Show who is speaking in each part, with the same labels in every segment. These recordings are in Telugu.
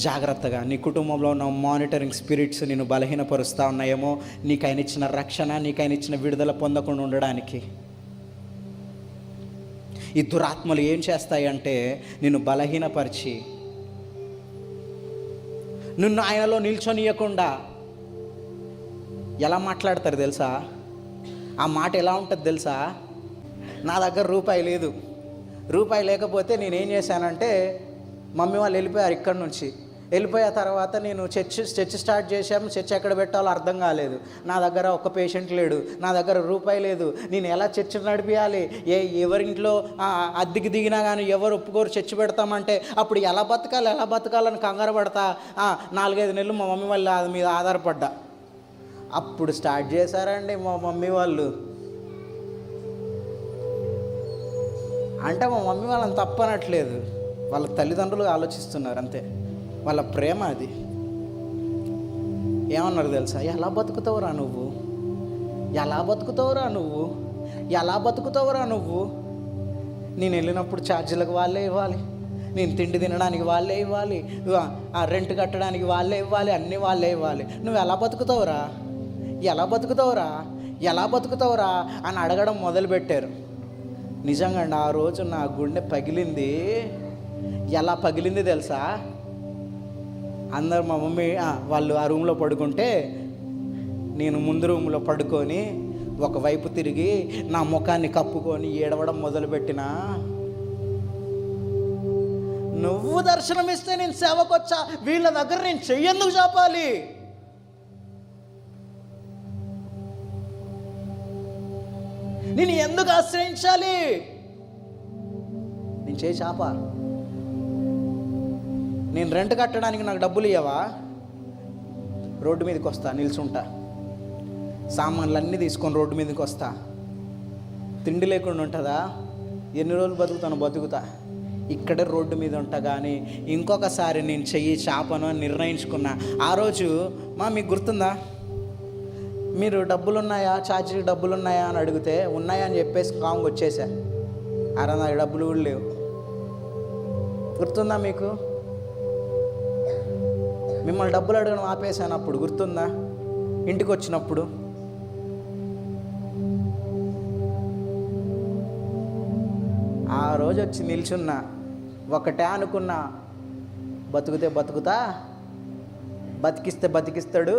Speaker 1: జాగ్రత్తగా నీ కుటుంబంలో ఉన్న మానిటరింగ్ స్పిరిట్స్ నిన్ను బలహీనపరుస్తూ ఉన్నాయేమో, నీకు ఆయన ఇచ్చిన రక్షణ, నీకు ఆయన ఇచ్చిన విడుదల పొందకుండా ఉండడానికి. ఈ దురాత్మలు ఏం చేస్తాయంటే నిన్ను బలహీనపరిచి నిన్ను ఆయనలో నిల్చొనియకుండా ఎలా మాట్లాడతారు తెలుసా? ఆ మాట ఎలా ఉంటుంది తెలుసా? నా దగ్గర రూపాయి లేదు, రూపాయి లేకపోతే నేనేం చేశానంటే, మమ్మీ వాళ్ళు వెళ్ళిపోయారు ఇక్కడి నుంచి. వెళ్ళిపోయే తర్వాత నేను చర్చ్ స్టార్ట్ చేశాము. చర్చ్ ఎక్కడ పెట్టాలో అర్థం కాలేదు. నా దగ్గర ఒక్క పేషెంట్ లేడు, నా దగ్గర రూపాయి లేదు. నేను ఎలా చర్చ్ నడిపించాలి? ఎవరింట్లో అద్దెకి దిగినా కానీ ఎవరు ఒప్పుకోరు చర్చ్ పెడతామంటే అప్పుడు ఎలా బతకాలని కంగారు పడతా 4-5 నెలలు మా మమ్మీ వాళ్ళ మీద ఆధారపడ్డా. అప్పుడు స్టార్ట్ చేశారండి మా మమ్మీ వాళ్ళు. అంటే మా మమ్మీ వాళ్ళని తప్పనట్లేదు, వాళ్ళ తల్లిదండ్రులు ఆలోచిస్తున్నారు అంతే, వాళ్ళ ప్రేమ అది. ఏమన్నారు తెలుసా? ఎలా బతుకుతావురా నువ్వు, ఎలా బతుకుతావురా నువ్వు, ఎలా బతుకుతావురా నువ్వు. నేను వెళ్ళినప్పుడు ఛార్జీలకు వాళ్ళే ఇవ్వాలి, నేను తిండి తినడానికి వాళ్ళే ఇవ్వాలి, రెంట్ కట్టడానికి వాళ్ళే ఇవ్వాలి, అన్నీ వాళ్ళే ఇవ్వాలి. నువ్వు ఎలా బతుకుతావురా, ఎలా బతుకుతావురా, ఎలా బతుకుతావురా అని అడగడం మొదలుపెట్టారు. నిజంగా అండి, ఆ రోజు నా గుండె పగిలింది. ఎలా పగిలింది తెలుసా? అందరు మా మమ్మీ వాళ్ళు ఆ రూమ్లో పడుకుంటే నేను ముందు రూమ్లో పడుకొని ఒకవైపు తిరిగి నా ముఖాన్ని కప్పుకొని ఏడవడం మొదలుపెట్టినా. నువ్వు దర్శనమిస్తే నేను సేవకొచ్చా, వీళ్ళ దగ్గర నేను చెయ్యేందుకు చాపాలి? నేను ఎందుకు ఆశ్రయించాలి? నేను చేయి చాపా. నేను రెంట్ కట్టడానికి నాకు డబ్బులు ఇవ్వవా? రోడ్డు మీదకి వస్తా, నిల్చుంటా, సామాన్లు అన్నీ తీసుకొని రోడ్డు మీదకి వస్తా. తిండి లేకుండా ఉంటుందా? ఎన్ని రోజులు బతుకుతా, ఇక్కడే రోడ్డు మీద ఉంటా. కానీ ఇంకొకసారి నేను చెయ్యి చాపను అని నిర్ణయించుకున్నా. ఆ రోజు మీకు గుర్తుందా? మీరు డబ్బులున్నాయా, ఛార్జీకి డబ్బులున్నాయా అని అడిగితే ఉన్నాయా అని చెప్పేసి కాంగ్ వచ్చేసా. నాకు డబ్బులు కూడా లేవు. గుర్తుందా మీకు? మిమ్మల్ని డబ్బులు అడగడం ఆపేసాను అప్పుడు, గుర్తుందా? ఇంటికి వచ్చినప్పుడు ఆ రోజు వచ్చి నిల్చున్నా. ఒకటే అనుకున్నా, బతుకుతే బతుకుతా, బతికిస్తే బతికిస్తాడు,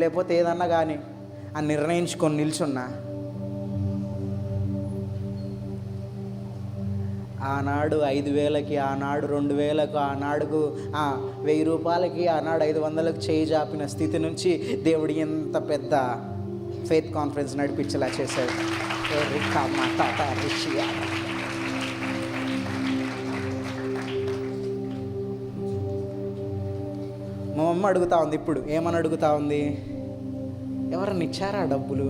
Speaker 1: లేకపోతే ఏదన్నా కానీ అని నిర్ణయించుకొని నిల్చున్నా. ఆనాడు 5,000కి, ఆనాడు 2,000కు, ఆనాడుకు 1,000 రూపాయలకి, ఆనాడు 500లకు చేయి జాపిన స్థితి నుంచి దేవుడు ఎంత పెద్ద ఫెయిత్ కాన్ఫరెన్స్ నడిపించేలా చేశాడు. మా అమ్మ అడుగుతా ఉంది ఇప్పుడు, ఏమని అడుగుతా ఉంది? ఎవరన్నా ఇచ్చారా డబ్బులు?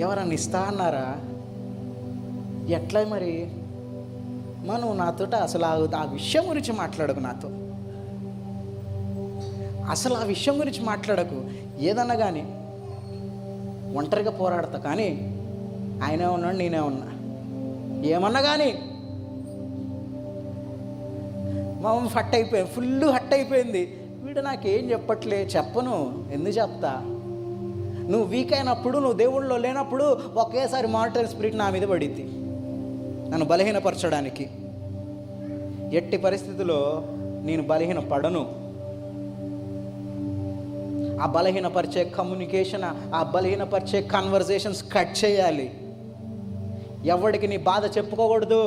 Speaker 1: ఎవరన్నా ఇస్తా అన్నారా? ఎట్లా మరి? నువ్వు నాతో అసలు ఆ విషయం గురించి మాట్లాడకు, నాతో అసలు ఆ విషయం గురించి మాట్లాడకు. ఏదన్నా కానీ ఒంటరిగా పోరాడతా, కానీ ఆయనే ఉన్నాడు, నేనే ఉన్నా. ఏమన్నా కానీ మా అమ్మ ఫుల్ హట్ అయిపోయింది. వీడు నాకేం చెప్పట్లే, చెప్పను, ఎందుకు చెప్తా? నువ్వు వీక్ అయినప్పుడు, నువ్వు దేవుళ్ళలో లేనప్పుడు ఒకేసారి మానిటరింగ్ స్పిరిట్ నా మీద పడింది, నన్ను బలహీనపరచడానికి. ఎట్టి పరిస్థితుల్లో నేను బలహీనపడను. ఆ బలహీనపరిచే కమ్యూనికేషన్, ఆ బలహీనపరిచే కన్వర్జేషన్స్ కట్ చేయాలి. ఎవరికి నీ బాధ చెప్పుకోకూడదు.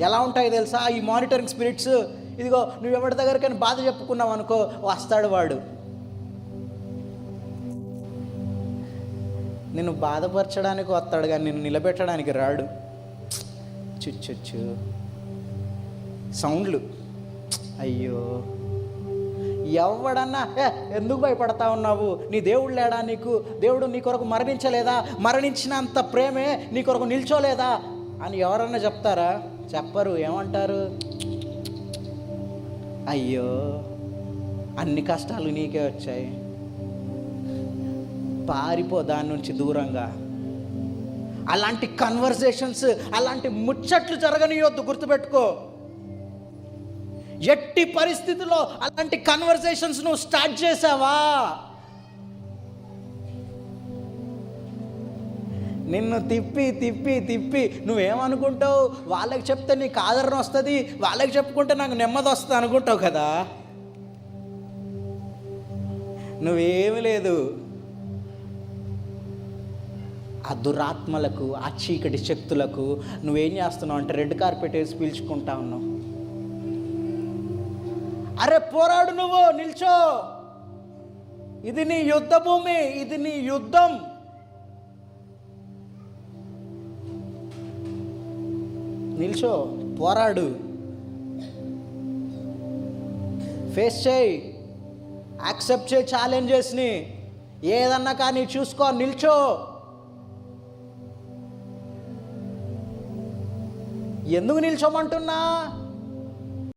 Speaker 1: ఎలా ఉంటాయి తెలుసా ఈ మానిటరింగ్ స్పిరిట్స్? ఇదిగో నువ్వు ఎవరి దగ్గరికైనా బాధ చెప్పుకున్నావు అనుకో, వస్తాడు వాడు. నిన్ను బాధపరచడానికి వస్తాడు, కానీ నిన్ను నిలబెట్టడానికి రాడు. చుచ్చు సౌండ్లు. అయ్యో, ఎవడన్నా ఎందుకు భయపడతా ఉన్నావు? నీ దేవుడు లేడా నీకు? దేవుడు నీ కొరకు మరణించలేదా? మరణించినంత ప్రేమే నీ కొరకు నిల్చోలేదా అని ఎవరన్నా చెప్తారా? చెప్పరు. ఏమంటారు? అయ్యో, అన్ని కష్టాలు నీకే వచ్చాయి, పారిపో దాని నుంచి దూరంగా. అలాంటి కన్వర్సేషన్స్, అలాంటి ముచ్చట్లు జరగనియొద్దు, గుర్తుపెట్టుకో. ఎట్టి పరిస్థితిలో అలాంటి కన్వర్సేషన్స్ నువ్వు స్టార్ట్ చేసావా, నిన్ను తిప్పి తిప్పి తిప్పి నువ్వేమనుకుంటావు, వాళ్ళకి చెప్తే నీకు ఆదరణ వస్తుంది, వాళ్ళకి చెప్పుకుంటే నాకు నెమ్మది వస్తుంది అనుకుంటావు కదా. నువ్వేమి లేదు, ఆ దురాత్మలకు, ఆ చీకటి శక్తులకు నువ్వేం చేస్తున్నావు అంటే రెడ్ కార్పెట్ వేసి పీల్చుకుంటా ఉన్నావు. అరే పోరాడు, నువ్వు నిల్చో, ఇది నీ యుద్ధ భూమి, ఇది నీ యుద్ధం. నిల్చో, పోరాడు, ఫేస్ చేయి, యాక్సెప్ట్ చేయి ఛాలెంజెస్ని, ఏదన్నా కానీ చూసుకో, నిల్చో. ఎందుకు నిల్చోమంటున్నా,